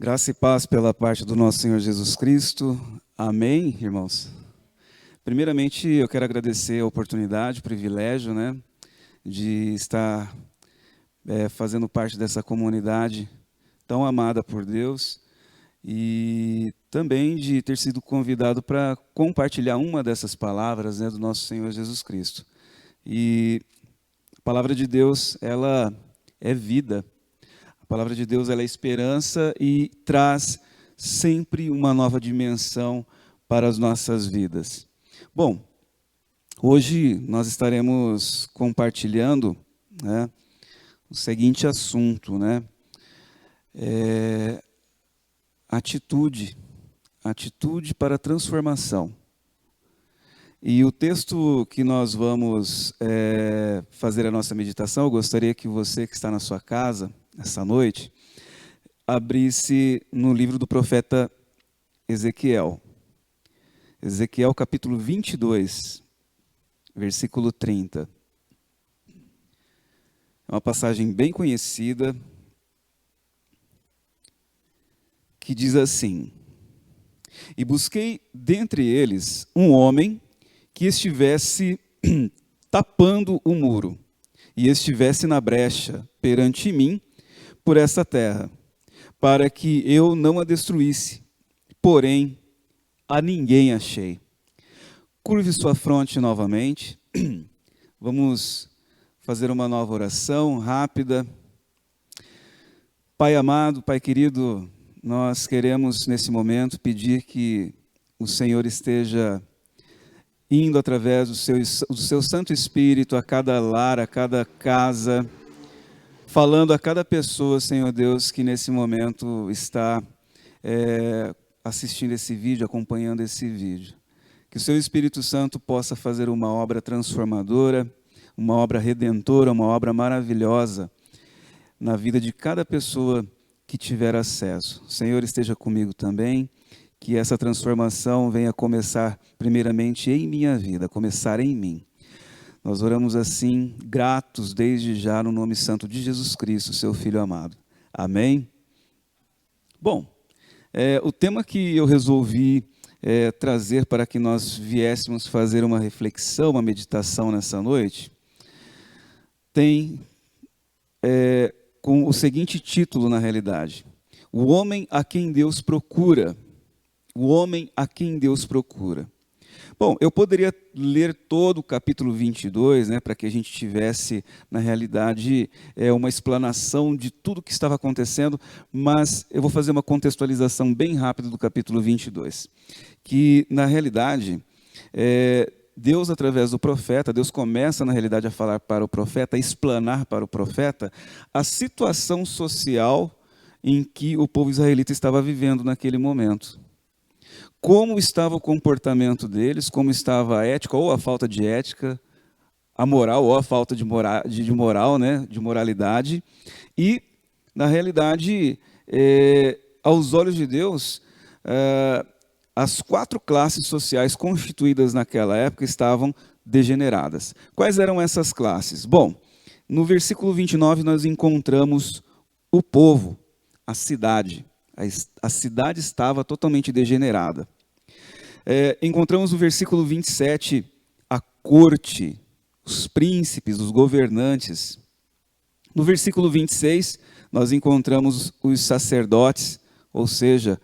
Graça e paz pela parte do nosso Senhor Jesus Cristo. Amém, irmãos? Primeiramente, eu quero agradecer a oportunidade, o privilégio, de estar fazendo parte dessa comunidade tão amada por Deus e também de ter sido convidado para compartilhar uma dessas palavras, do nosso Senhor Jesus Cristo. E a palavra de Deus, ela é vida. A palavra de Deus, ela é esperança e traz sempre uma nova dimensão para as nossas vidas. Bom, hoje nós estaremos compartilhando o seguinte assunto, atitude para transformação. E o texto que nós vamos fazer a nossa meditação, eu gostaria que você que está na sua casa, essa noite, abrisse no livro do profeta Ezequiel. Ezequiel capítulo 22, versículo 30. É uma passagem bem conhecida, que diz assim: E busquei dentre eles um homem que estivesse tapando o muro, e estivesse na brecha perante mim por essa terra, para que eu não a destruísse, porém a ninguém achei. Curve sua fronte novamente. Vamos fazer uma nova oração rápida. Pai amado, Pai querido, nós queremos nesse momento pedir que o Senhor esteja indo através do seu Santo Espírito a cada lar, a cada casa, falando a cada pessoa, Senhor Deus, que nesse momento está assistindo esse vídeo, acompanhando esse vídeo. Que o seu Espírito Santo possa fazer uma obra transformadora, uma obra redentora, uma obra maravilhosa na vida de cada pessoa que tiver acesso. O Senhor esteja comigo também, que essa transformação venha começar primeiramente em minha vida, começar em mim. Nós oramos assim, gratos desde já, no nome santo de Jesus Cristo, seu Filho amado. Amém? Bom, o tema que eu resolvi trazer para que nós viéssemos fazer uma reflexão, uma meditação nessa noite, tem com o seguinte título na realidade: O homem a quem Deus procura. O homem a quem Deus procura. Bom, eu poderia ler todo o capítulo 22, para que a gente tivesse, na realidade, uma explanação de tudo o que estava acontecendo, mas eu vou fazer uma contextualização bem rápida do capítulo 22, que, na realidade, Deus, através do profeta, Deus começa, na realidade, a falar para o profeta, a explanar para o profeta a situação social em que o povo israelita estava vivendo naquele momento. Como estava o comportamento deles, como estava a ética ou a falta de ética, a moral ou a falta de moral, de moralidade. E, na realidade, aos olhos de Deus, as 4 classes sociais constituídas naquela época estavam degeneradas. Quais eram essas classes? Bom, no versículo 29 nós encontramos o povo, a cidade. A cidade estava totalmente degenerada. Encontramos no versículo 27 a corte, os príncipes, os governantes. No versículo 26 nós encontramos os sacerdotes, ou seja,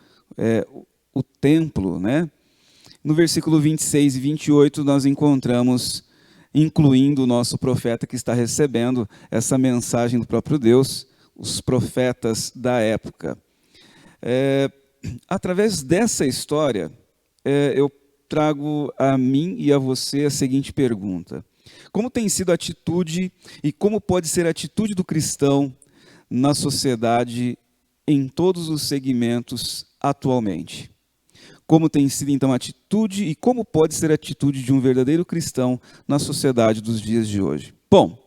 o templo. No versículo 26 e 28 nós encontramos, incluindo o nosso profeta que está recebendo essa mensagem do próprio Deus, os profetas da época. Através dessa história, eu trago a mim e a você a seguinte pergunta: como tem sido a atitude e como pode ser a atitude do cristão na sociedade em todos os segmentos atualmente? Como tem sido então a atitude e como pode ser a atitude de um verdadeiro cristão na sociedade dos dias de hoje? Bom,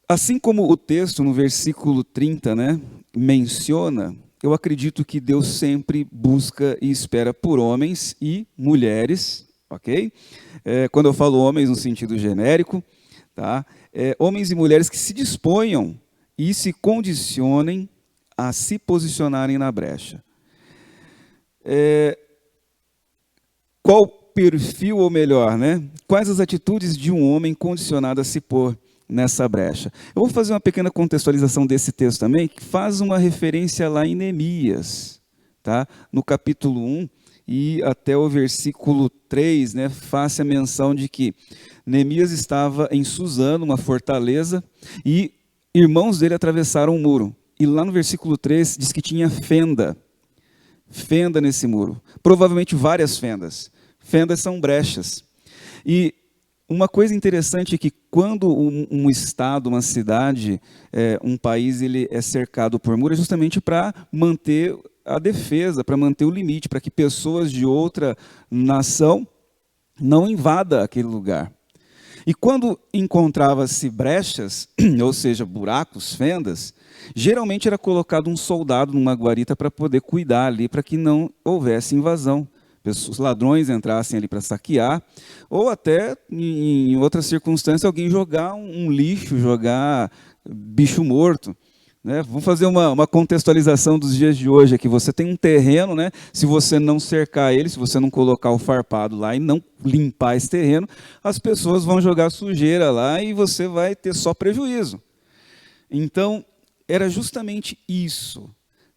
assim como o texto no versículo 30, menciona, eu acredito que Deus sempre busca e espera por homens e mulheres, ok? Quando eu falo homens no sentido genérico, homens e mulheres que se disponham e se condicionem a se posicionarem na brecha. Qual perfil, ou melhor, né? Quais as atitudes de um homem condicionado a se pôr nessa brecha? Eu vou fazer uma pequena contextualização desse texto também, que faz uma referência lá em Neemias, tá? No capítulo 1 e até o versículo 3, né? Faz a menção de que Neemias estava em Suzano, uma fortaleza, e irmãos dele atravessaram o muro. E lá no versículo 3 diz que tinha fenda nesse muro. Provavelmente várias fendas. Fendas são brechas. E uma coisa interessante é que quando um estado, uma cidade, um país, ele é cercado por muros, é justamente para manter a defesa, para manter o limite, para que pessoas de outra nação não invadam aquele lugar. E quando encontrava-se brechas, ou seja, buracos, fendas, geralmente era colocado um soldado numa guarita para poder cuidar ali, para que não houvesse invasão. Os ladrões entrassem ali para saquear, ou até, em outras circunstâncias, alguém jogar um lixo, jogar bicho morto. Né? Vamos fazer uma contextualização dos dias de hoje aqui. Você tem um terreno, né? Se você não cercar ele, se você não colocar o farpado lá e não limpar esse terreno, as pessoas vão jogar sujeira lá e você vai ter só prejuízo. Então, era justamente isso.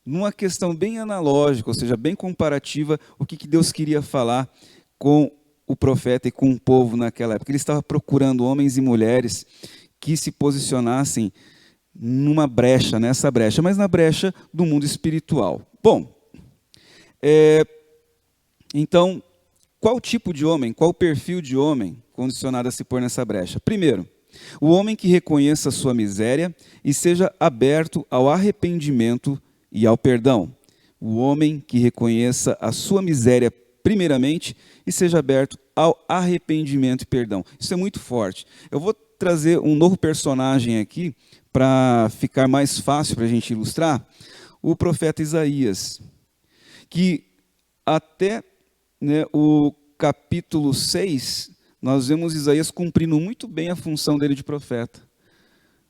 Numa questão bem analógica, ou seja, bem comparativa, o que Deus queria falar com o profeta e com o povo naquela época. Ele estava procurando homens e mulheres que se posicionassem numa brecha, nessa brecha, mas na brecha do mundo espiritual. Bom, então, qual tipo de homem, qual perfil de homem condicionado a se pôr nessa brecha? Primeiro, o homem que reconheça a sua miséria e seja aberto ao arrependimento e ao perdão. O homem que reconheça a sua miséria primeiramente e seja aberto ao arrependimento e perdão. Isso é muito forte. Eu vou trazer um novo personagem aqui para ficar mais fácil para a gente ilustrar. O profeta Isaías, que até, né, o capítulo 6, nós vemos Isaías cumprindo muito bem a função dele de profeta.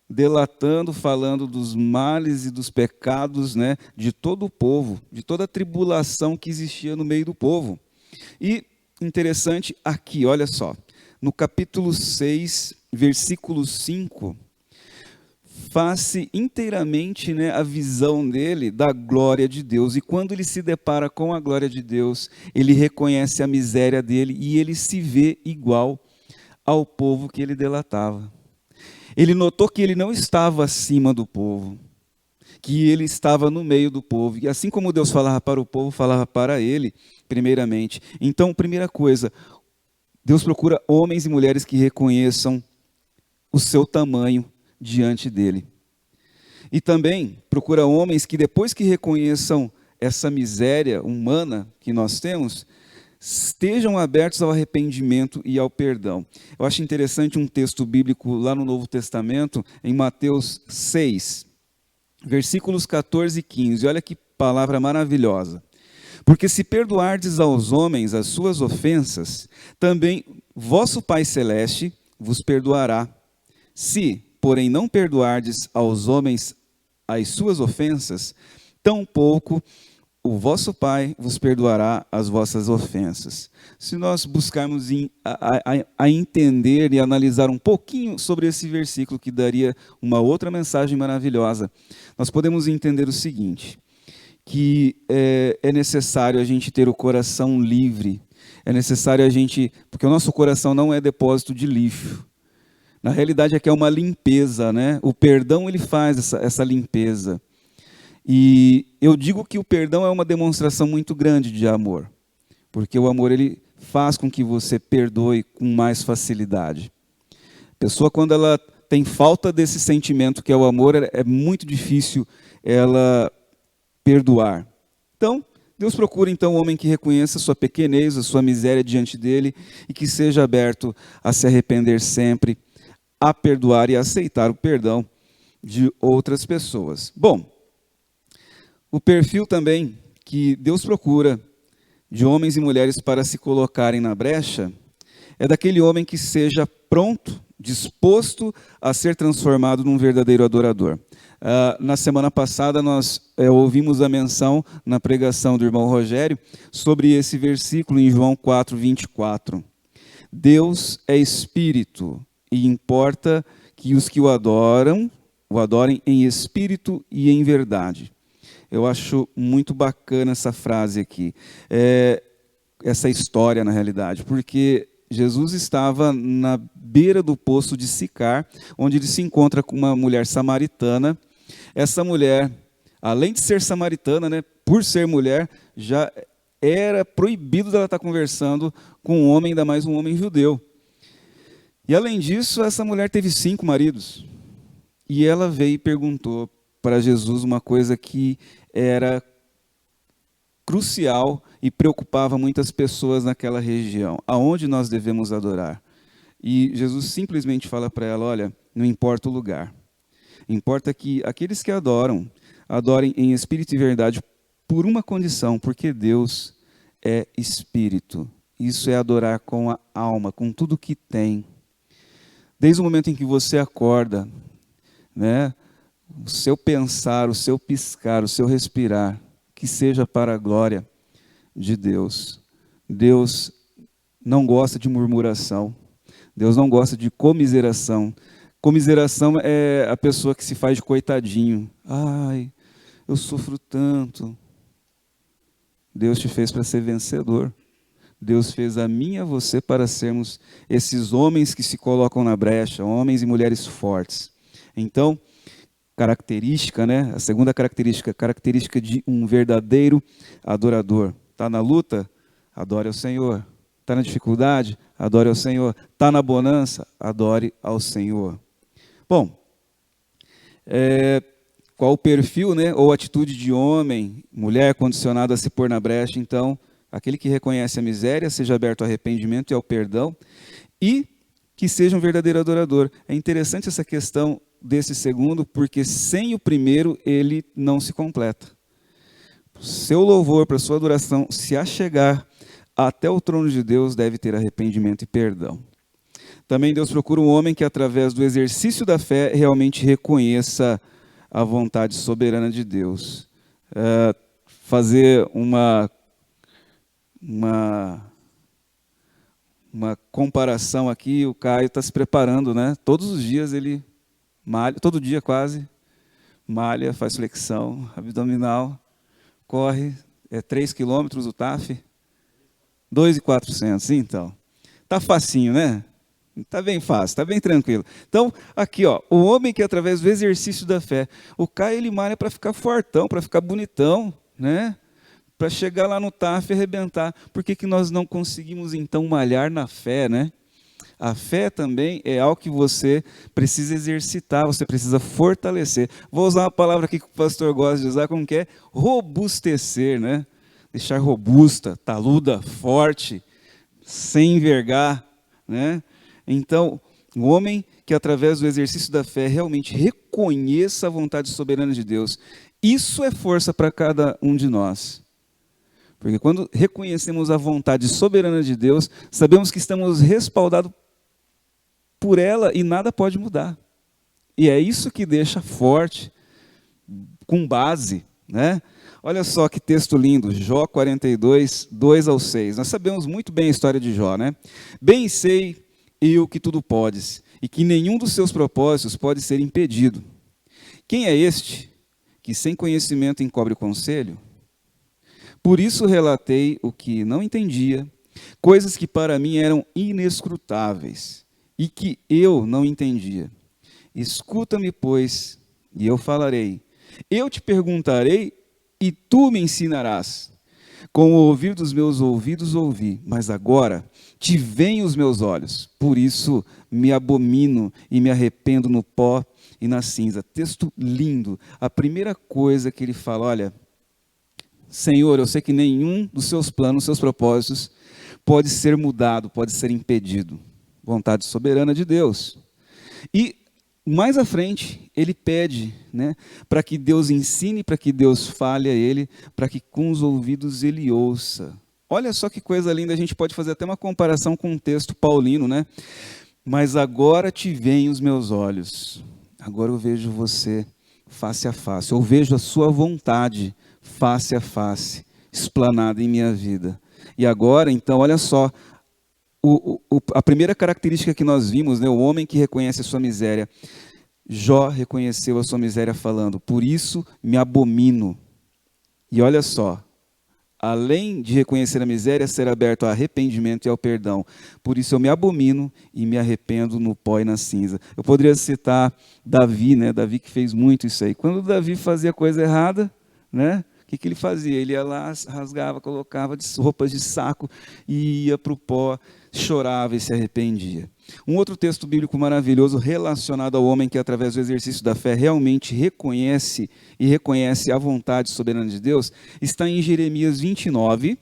Delatando, falando dos males e dos pecados, né, de todo o povo, de toda a tribulação que existia no meio do povo. E interessante aqui, olha só, no capítulo 6, versículo 5, faz-se inteiramente, né, a visão dele da glória de Deus. E quando ele se depara com a glória de Deus, ele reconhece a miséria dele e ele se vê igual ao povo que ele delatava. Ele notou que ele não estava acima do povo, que ele estava no meio do povo. E assim como Deus falava para o povo, falava para ele, primeiramente. Então, primeira coisa, Deus procura homens e mulheres que reconheçam o seu tamanho diante dele. E também procura homens que, depois que reconheçam essa miséria humana que nós temos, estejam abertos ao arrependimento e ao perdão. Eu acho interessante um texto bíblico lá no Novo Testamento, em Mateus 6, versículos 14 e 15. Olha que palavra maravilhosa. Porque se perdoardes aos homens as suas ofensas, também vosso Pai Celeste vos perdoará. Se, porém, não perdoardes aos homens as suas ofensas, tampouco o vosso Pai vos perdoará as vossas ofensas. Se nós buscarmos a entender e analisar um pouquinho sobre esse versículo, que daria uma outra mensagem maravilhosa, nós podemos entender o seguinte, que é necessário a gente ter o coração livre, é necessário a gente, porque o nosso coração não é depósito de lixo. Na realidade é que é uma limpeza, né? O perdão ele faz essa limpeza. E eu digo que o perdão é uma demonstração muito grande de amor, porque o amor ele faz com que você perdoe com mais facilidade. A pessoa, quando ela tem falta desse sentimento que é o amor, é muito difícil ela perdoar. Então, Deus procura então um homem que reconheça a sua pequenez, a sua miséria diante dele e que seja aberto a se arrepender sempre, a perdoar e a aceitar o perdão de outras pessoas. Bom, o perfil também que Deus procura de homens e mulheres para se colocarem na brecha é daquele homem que seja pronto, disposto a ser transformado num verdadeiro adorador. Na semana passada, nós ouvimos a menção na pregação do irmão Rogério sobre esse versículo em João 4:24. Deus é espírito e importa que os que o adorem em espírito e em verdade. Eu acho muito bacana essa frase aqui, essa história na realidade, porque Jesus estava na beira do poço de Sicar, onde ele se encontra com uma mulher samaritana. Essa mulher, além de ser samaritana, né, por ser mulher, já era proibido dela estar conversando com um homem, ainda mais um homem judeu. E além disso, essa mulher teve 5 maridos. E ela veio e perguntou para Jesus uma coisa que era crucial e preocupava muitas pessoas naquela região. Aonde nós devemos adorar? E Jesus simplesmente fala para ela, olha, não importa o lugar. Importa que aqueles que adoram, adorem em espírito e verdade por uma condição, porque Deus é espírito. Isso é adorar com a alma, com tudo que tem. Desde o momento em que você acorda, né, o seu pensar, o seu piscar, o seu respirar, que seja para a glória de Deus. Deus não gosta de murmuração. Deus não gosta de comiseração. Comiseração é a pessoa que se faz de coitadinho. Ai, eu sofro tanto. Deus te fez para ser vencedor. Deus fez a mim e a você para sermos esses homens que se colocam na brecha, homens e mulheres fortes. Então, característica, né? A segunda característica de um verdadeiro adorador. Está na luta? Adore ao Senhor. Está na dificuldade? Adore ao Senhor. Está na bonança? Adore ao Senhor. Bom, qual o perfil, né? Ou atitude de homem, mulher condicionada a se pôr na brecha? Então, aquele que reconhece a miséria, seja aberto ao arrependimento e ao perdão, e que seja um verdadeiro adorador. É interessante essa questão desse segundo, porque sem o primeiro ele não se completa. O seu louvor, para a sua adoração, se achegar até o trono de Deus, deve ter arrependimento e perdão. Também Deus procura um homem que, através do exercício da fé, realmente reconheça a vontade soberana de Deus. Fazer uma comparação aqui, o Caio está se preparando, né? Todos os dias ele malha, todo dia quase, malha, faz flexão abdominal, corre 3 quilômetros o TAF, 2.400, então. Tá facinho, né? Tá bem fácil, tá bem tranquilo. Então, aqui, ó, o homem que através do exercício da fé, o Caio ele malha para ficar fortão, para ficar bonitão, né? Para chegar lá no TAF e arrebentar. Por que nós não conseguimos, então, malhar na fé, né? A fé também é algo que você precisa exercitar, você precisa fortalecer. Vou usar uma palavra aqui que o pastor gosta de usar, como que é? Robustecer, né? Deixar robusta, taluda, forte, sem envergar, né? Então, o homem que através do exercício da fé realmente reconheça a vontade soberana de Deus, isso é força para cada um de nós. Porque quando reconhecemos a vontade soberana de Deus, sabemos que estamos respaldados por ela e nada pode mudar. E é isso que deixa forte, com base, né? Olha só que texto lindo, Jó 42, 2-6. Nós sabemos muito bem a história de Jó, né? Bem sei eu que tudo podes, e que nenhum dos seus propósitos pode ser impedido. Quem é este que sem conhecimento encobre o conselho? Por isso relatei o que não entendia, coisas que para mim eram inescrutáveis, e que eu não entendia. Escuta-me, pois, e eu falarei. Eu te perguntarei, e tu me ensinarás. Com o ouvir dos meus ouvidos ouvi, mas agora te veem os meus olhos. Por isso me abomino e me arrependo no pó e na cinza. Texto lindo. A primeira coisa que ele fala, olha, Senhor, eu sei que nenhum dos seus planos, seus propósitos, pode ser mudado, pode ser impedido. Vontade soberana de Deus. E mais à frente, ele pede, né, para que Deus ensine, para que Deus fale a ele, para que com os ouvidos ele ouça. Olha só que coisa linda, a gente pode fazer até uma comparação com um texto paulino, né? Mas agora te veem os meus olhos. Agora eu vejo você face a face. Eu vejo a sua vontade face a face, explanada em minha vida. E agora, então, olha só, a primeira característica que nós vimos, né, o homem que reconhece a sua miséria. Jó reconheceu a sua miséria falando, por isso me abomino. E olha só, além de reconhecer a miséria, ser aberto ao arrependimento e ao perdão. Por isso eu me abomino e me arrependo no pó e na cinza. Eu poderia citar Davi, né? Davi que fez muito isso aí. Quando Davi fazia coisa errada, né? O que ele fazia? Ele ia lá, rasgava, colocava roupas de saco e ia para o pó, chorava e se arrependia. Um outro texto bíblico maravilhoso relacionado ao homem que, através do exercício da fé, realmente reconhece a vontade soberana de Deus, está em Jeremias 29,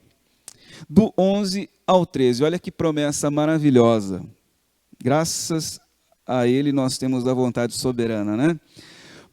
do 11 ao 13. Olha que promessa maravilhosa. Graças a ele nós temos a vontade soberana, né?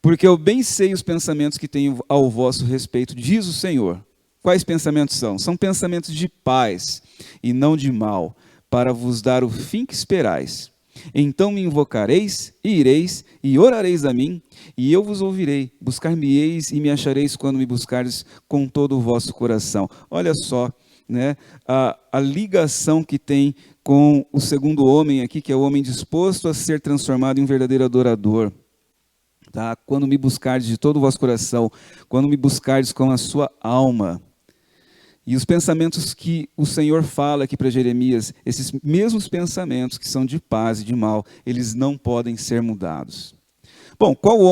Porque eu bem sei os pensamentos que tenho ao vosso respeito, diz o Senhor. Quais pensamentos são? São pensamentos de paz e não de mal, para vos dar o fim que esperais. Então me invocareis, e ireis, e orareis a mim, e eu vos ouvirei. Buscar-me-eis e me achareis quando me buscardes com todo o vosso coração. Olha só, né, a ligação que tem com o segundo homem aqui, que é o homem disposto a ser transformado em um verdadeiro adorador. Tá? Quando me buscardes de todo o vosso coração, quando me buscardes com a sua alma. E os pensamentos que o Senhor fala aqui para Jeremias, esses mesmos pensamentos que são de paz e de mal, eles não podem ser mudados. Bom, qual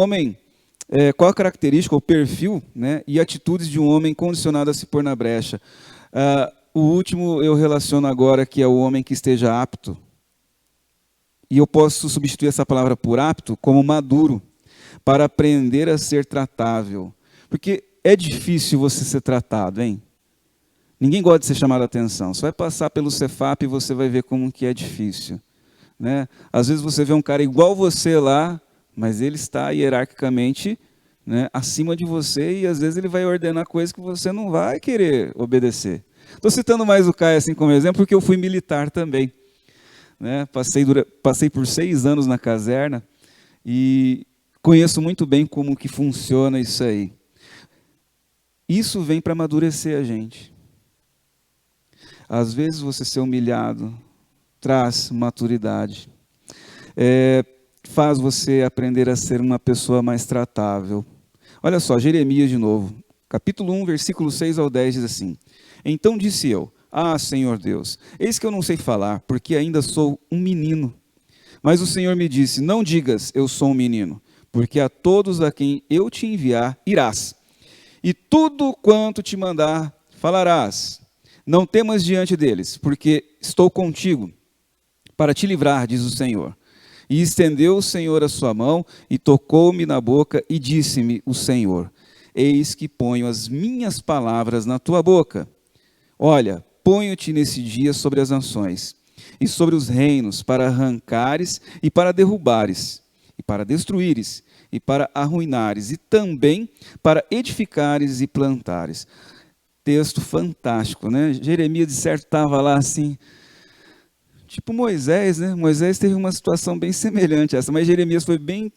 a característica, o perfil, né, e atitudes de um homem condicionado a se pôr na brecha? O último eu relaciono agora, que é o homem que esteja apto. E eu posso substituir essa palavra por apto como maduro, para aprender a ser tratável. Porque é difícil você ser tratado, hein? Ninguém gosta de ser chamado a atenção. Você vai passar pelo Cefap e você vai ver como que é difícil. Né? Às vezes você vê um cara igual você lá, mas ele está hierarquicamente, né, acima de você e às vezes ele vai ordenar coisas que você não vai querer obedecer. Estou citando mais o Caio assim como exemplo porque eu fui militar também. Né? Passei por 6 anos na caserna e conheço muito bem como que funciona isso aí. Isso vem para amadurecer a gente. Às vezes você ser humilhado traz maturidade. Faz você aprender a ser uma pessoa mais tratável. Olha só, Jeremias de novo. Capítulo 1, versículo 6 ao 10 diz assim. Então disse eu, Senhor Deus, eis que eu não sei falar, porque ainda sou um menino. Mas o Senhor me disse, não digas, eu sou um menino, porque a todos a quem eu te enviar, irás. E tudo quanto te mandar, falarás. Não temas diante deles, porque estou contigo, para te livrar, diz o Senhor. E estendeu o Senhor a sua mão, e tocou-me na boca, e disse-me o Senhor, eis que ponho as minhas palavras na tua boca. Olha, ponho-te nesse dia sobre as nações, e sobre os reinos, para arrancares e para derrubares, e para destruíres, e para arruinares, e também para edificares e plantares. Texto fantástico, né? Jeremias, de certo, estava lá assim, tipo Moisés, né? Moisés teve uma situação bem semelhante a essa, mas Jeremias foi bem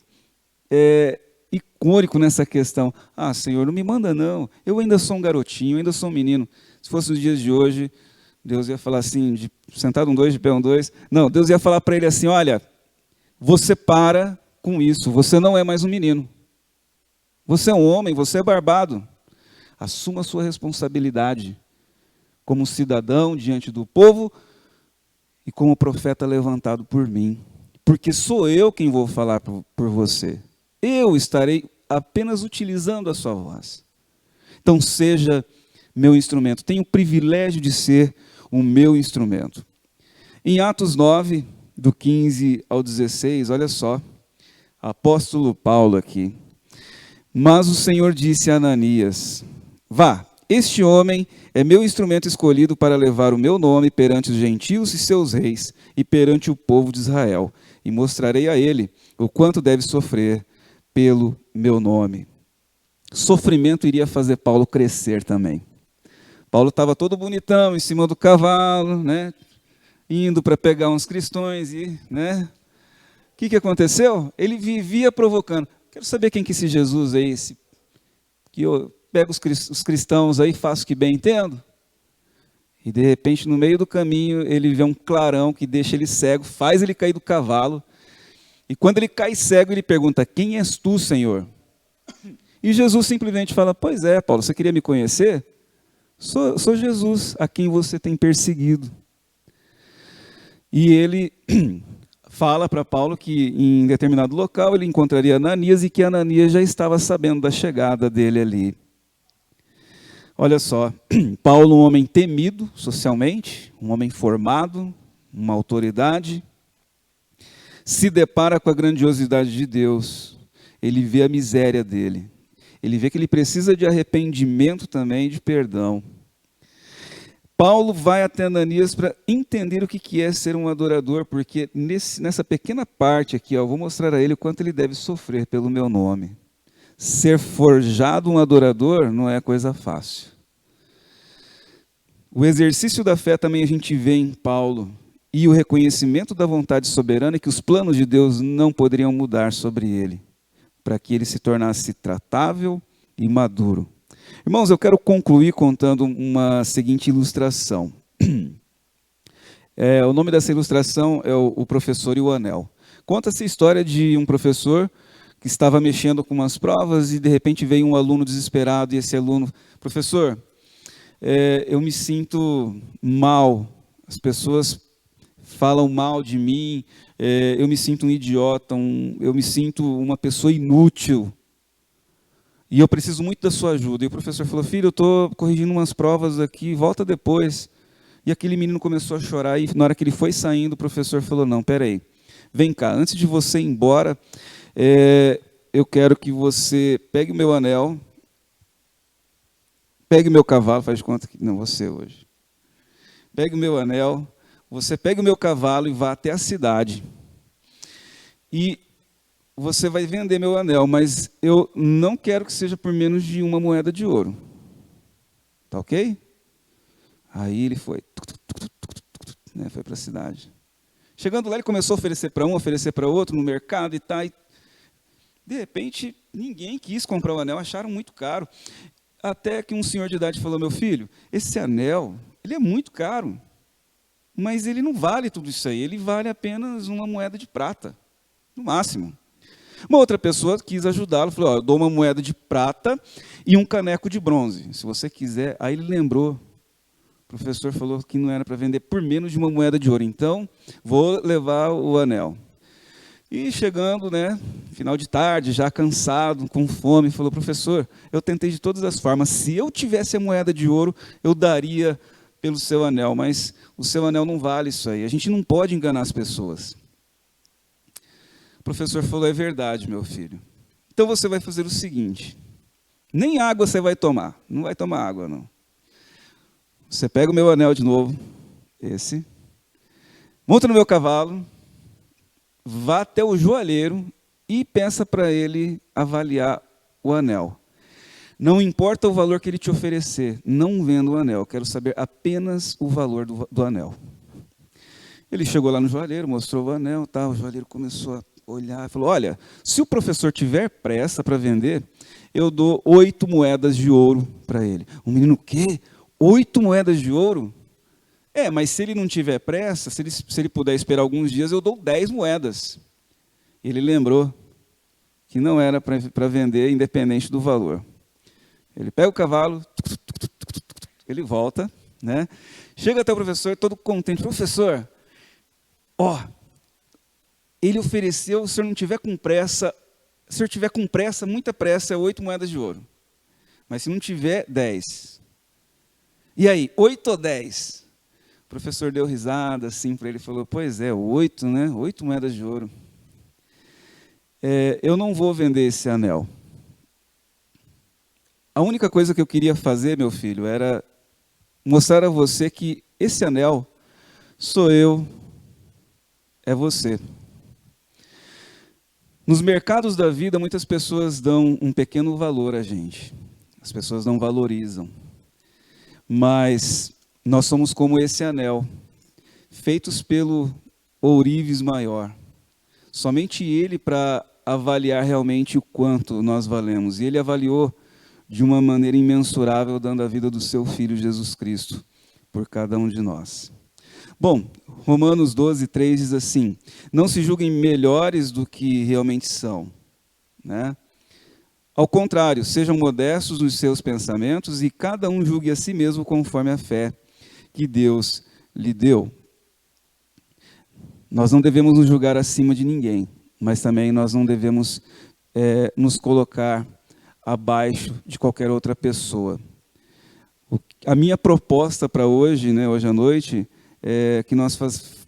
icônico nessa questão. Senhor, não me manda não, eu ainda sou um garotinho, eu ainda sou um menino. Se fosse os dias de hoje, Deus ia falar assim, sentado um dois, de pé um dois. Não, Deus ia falar para ele assim, olha, você para com isso, você não é mais um menino. Você é um homem, você é barbado. Assuma a sua responsabilidade como cidadão diante do povo e como profeta levantado por mim. Porque sou eu quem vou falar por você. Eu estarei apenas utilizando a sua voz. Então seja meu instrumento. Tenho o privilégio de ser o meu instrumento. Em Atos 9, do 15 ao 16, olha só. Apóstolo Paulo aqui. Mas o Senhor disse a Ananias, vá, este homem é meu instrumento escolhido para levar o meu nome perante os gentios e seus reis e perante o povo de Israel. E mostrarei a ele o quanto deve sofrer pelo meu nome. Sofrimento iria fazer Paulo crescer também. Paulo estava todo bonitão, em cima do cavalo, né? indo para pegar uns cristãos e, né? O que aconteceu? Ele vivia provocando. Quero saber quem que esse Jesus é esse, que eu pego os cristãos aí, faço o que bem entendo. E de repente, no meio do caminho, ele vê um clarão que deixa ele cego, faz ele cair do cavalo. E quando ele cai cego, ele pergunta: quem és tu, Senhor? E Jesus simplesmente fala: pois é, Paulo, você queria me conhecer? Sou Jesus, a quem você tem perseguido. E ele fala para Paulo que em determinado local ele encontraria Ananias e que Ananias já estava sabendo da chegada dele ali. Olha só, Paulo, um homem temido socialmente, um homem formado, uma autoridade, se depara com a grandiosidade de Deus. Ele vê a miséria dele. Ele vê que ele precisa de arrependimento também, de perdão. Paulo vai até Ananias para entender o que é ser um adorador, porque nessa pequena parte aqui, eu vou mostrar a ele o quanto ele deve sofrer pelo meu nome. Ser forjado um adorador não é coisa fácil. O exercício da fé também a gente vê em Paulo, e o reconhecimento da vontade soberana, que os planos de Deus não poderiam mudar sobre ele, para que ele se tornasse tratável e maduro. Irmãos, eu quero concluir contando uma seguinte ilustração. O nome dessa ilustração é o Professor e o Anel. Conta-se a história de um professor que estava mexendo com umas provas e de repente veio um aluno desesperado e esse aluno: professor, eu me sinto mal, as pessoas falam mal de mim, eu me sinto um idiota, eu me sinto uma pessoa inútil. E eu preciso muito da sua ajuda. E o professor falou: filho, eu estou corrigindo umas provas aqui, volta depois. E aquele menino começou a chorar, e na hora que ele foi saindo, o professor falou: não, peraí, vem cá, antes de você ir embora, eu quero que você pegue o meu anel, pegue o meu cavalo, faz de conta que... Não, você hoje. Pegue o meu anel, você pegue o meu cavalo e vá até a cidade. E você vai vender meu anel, mas eu não quero que seja por menos de uma moeda de ouro. Tá ok? Aí ele foi. Foi para a cidade. Chegando lá, ele começou a oferecer para um, oferecer para outro no mercado e tal. E de repente, ninguém quis comprar o anel, acharam muito caro. Até que um senhor de idade falou: meu filho, esse anel, ele é muito caro, mas ele não vale tudo isso aí, ele vale apenas uma moeda de prata, no máximo. Uma outra pessoa quis ajudá-lo, falou: eu dou uma moeda de prata e um caneco de bronze, se você quiser. Aí ele lembrou, o professor falou que não era para vender por menos de uma moeda de ouro, então vou levar o anel. E chegando, final de tarde, já cansado, com fome, falou: professor, eu tentei de todas as formas, se eu tivesse a moeda de ouro, eu daria pelo seu anel, mas o seu anel não vale isso aí, a gente não pode enganar as pessoas. O professor falou: é verdade, meu filho. Então você vai fazer o seguinte: nem água você vai tomar. Não vai tomar água, não. Você pega o meu anel de novo, esse, monta no meu cavalo, vá até o joalheiro e peça para ele avaliar o anel. Não importa o valor que ele te oferecer, não venda o anel. Quero saber apenas o valor do anel. Ele chegou lá no joalheiro, mostrou o anel, o joalheiro começou a olhar e falou: olha, se o professor tiver pressa para vender, eu dou 8 moedas de ouro para ele. O menino: o quê? 8 moedas de ouro? Mas se ele não tiver pressa, se ele puder esperar alguns dias, eu dou 10 moedas. Ele lembrou que não era para vender, independente do valor. Ele pega o cavalo, ele volta, chega até o professor, todo contente: professor, ele ofereceu, se o senhor não tiver com pressa, se o senhor tiver com pressa, muita pressa, é 8 moedas de ouro. Mas se não tiver, 10. E aí, 8 ou 10? O professor deu risada assim para ele e falou: pois é, 8, 8 moedas de ouro. Eu não vou vender esse anel. A única coisa que eu queria fazer, meu filho, era mostrar a você que esse anel sou eu, é você. Nos mercados da vida, muitas pessoas dão um pequeno valor a gente. As pessoas não valorizam. Mas nós somos como esse anel. feitos pelo ourives maior. Somente Ele para avaliar realmente o quanto nós valemos. E Ele avaliou de uma maneira imensurável, dando a vida do seu Filho Jesus Cristo por cada um de nós. Bom, Romanos 12:3 diz assim: não se julguem melhores do que realmente são, né? Ao contrário, sejam modestos nos seus pensamentos e cada um julgue a si mesmo conforme a fé que Deus lhe deu. Nós não devemos nos julgar acima de ninguém, mas também nós não devemos nos colocar abaixo de qualquer outra pessoa. A minha proposta para hoje, né, hoje à noite, é que nós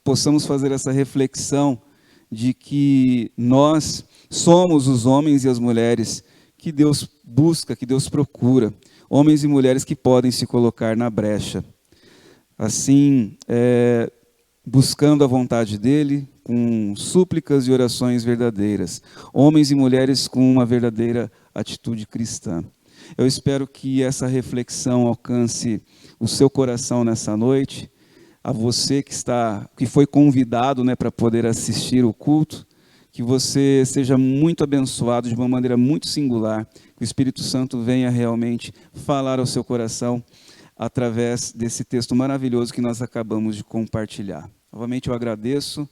possamos fazer essa reflexão de que nós somos os homens e as mulheres que Deus busca, que Deus procura, homens e mulheres que podem se colocar na brecha. Assim, buscando a vontade dEle, com súplicas e orações verdadeiras. Homens e mulheres com uma verdadeira atitude cristã. Eu espero que essa reflexão alcance o seu coração nessa noite. A você que foi convidado, né, para poder assistir o culto, que você seja muito abençoado de uma maneira muito singular, que o Espírito Santo venha realmente falar ao seu coração através desse texto maravilhoso que nós acabamos de compartilhar. Novamente eu agradeço,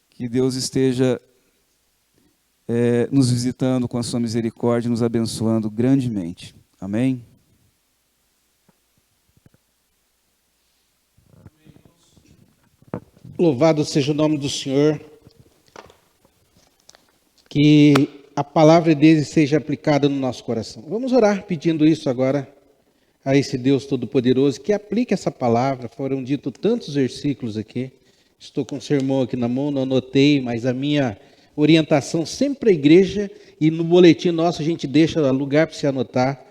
que Deus esteja nos visitando com a sua misericórdia, nos abençoando grandemente. Amém? Louvado seja o nome do Senhor, que a palavra dele seja aplicada no nosso coração. Vamos orar pedindo isso agora a esse Deus Todo-Poderoso, que aplique essa palavra. Foram ditos tantos versículos aqui, estou com o sermão aqui na mão, não anotei, mas a minha orientação sempre à igreja, e no boletim nosso a gente deixa lugar para você anotar,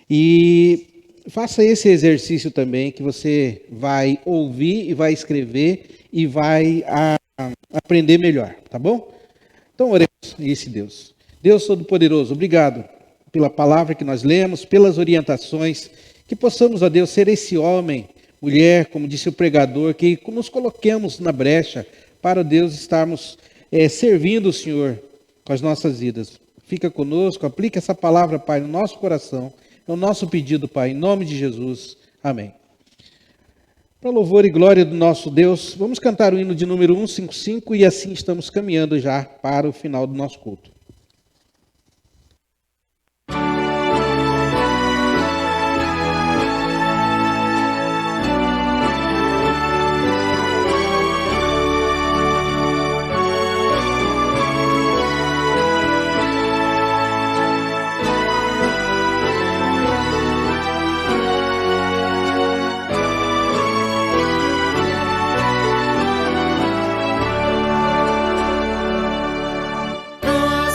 e faça esse exercício também, que você vai ouvir e vai escrever e vai aprender melhor, tá bom? Então oremos a esse Deus. Deus Todo-Poderoso, obrigado pela palavra que nós lemos, pelas orientações, que possamos, ó Deus, ser esse homem, mulher, como disse o pregador, que nos coloquemos na brecha para, Deus, estarmos servindo o Senhor com as nossas vidas. Fica conosco, aplica essa palavra, Pai, no nosso coração. É o nosso pedido, Pai, em nome de Jesus. Amém. Para louvor e glória do nosso Deus, vamos cantar o hino de número 155 e assim estamos caminhando já para o final do nosso culto. Nós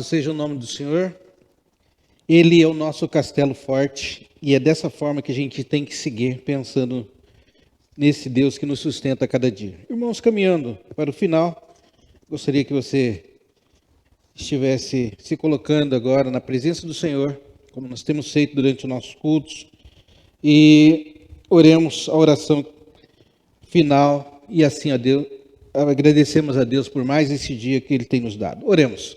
seja o nome do Senhor. Ele é o nosso castelo forte e é dessa forma que a gente tem que seguir, pensando nesse Deus que nos sustenta a cada dia. Irmãos, caminhando para o final, gostaria que você estivesse se colocando agora na presença do Senhor, como nós temos feito durante os nossos cultos, e oremos a oração final e assim a Deus, agradecemos a Deus por mais esse dia que Ele tem nos dado. Oremos.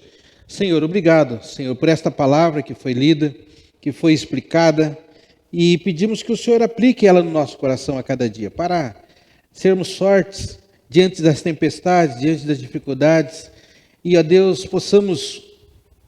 Senhor, obrigado, Senhor, por esta palavra que foi lida, que foi explicada, e pedimos que o Senhor aplique ela no nosso coração a cada dia, para sermos fortes diante das tempestades, diante das dificuldades, e a Deus possamos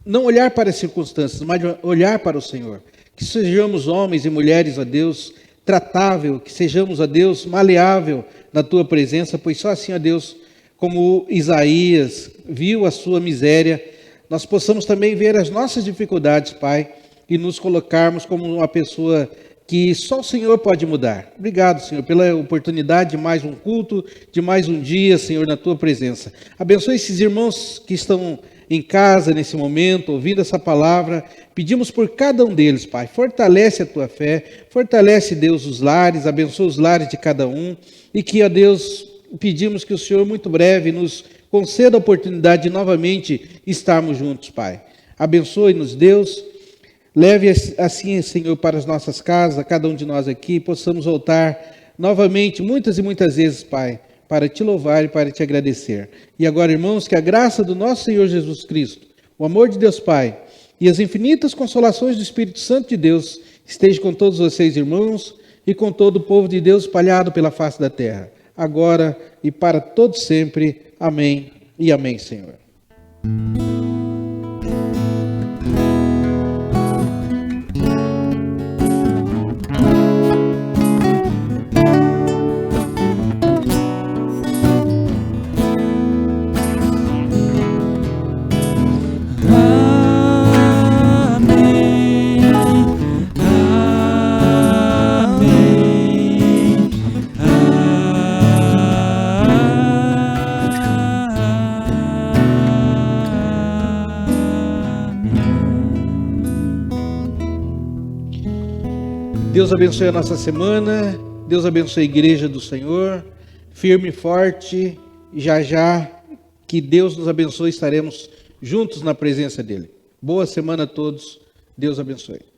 não olhar para as circunstâncias, mas olhar para o Senhor. Que sejamos homens e mulheres, ó Deus, tratável, que sejamos, ó Deus, maleável na Tua presença, pois só assim, ó Deus, como Isaías viu a sua miséria, nós possamos também ver as nossas dificuldades, Pai, e nos colocarmos como uma pessoa que só o Senhor pode mudar. Obrigado, Senhor, pela oportunidade de mais um culto, de mais um dia, Senhor, na Tua presença. Abençoe esses irmãos que estão em casa nesse momento, ouvindo essa palavra. Pedimos por cada um deles, Pai. Fortalece a Tua fé, fortalece, Deus, os lares, abençoa os lares de cada um. E que, ó Deus, pedimos que o Senhor, muito breve, nos conceda a oportunidade de novamente estarmos juntos, Pai. Abençoe-nos, Deus. Leve assim, Senhor, para as nossas casas, a cada um de nós aqui, possamos voltar novamente, muitas e muitas vezes, Pai, para Te louvar e para Te agradecer. E agora, irmãos, que a graça do nosso Senhor Jesus Cristo, o amor de Deus Pai e as infinitas consolações do Espírito Santo de Deus esteja com todos vocês, irmãos, e com todo o povo de Deus espalhado pela face da terra, agora e para todos sempre. Amém e amém, Senhor. Deus abençoe a nossa semana, Deus abençoe a igreja do Senhor, firme e forte, já que Deus nos abençoe, estaremos juntos na presença dEle. Boa semana a todos, Deus abençoe.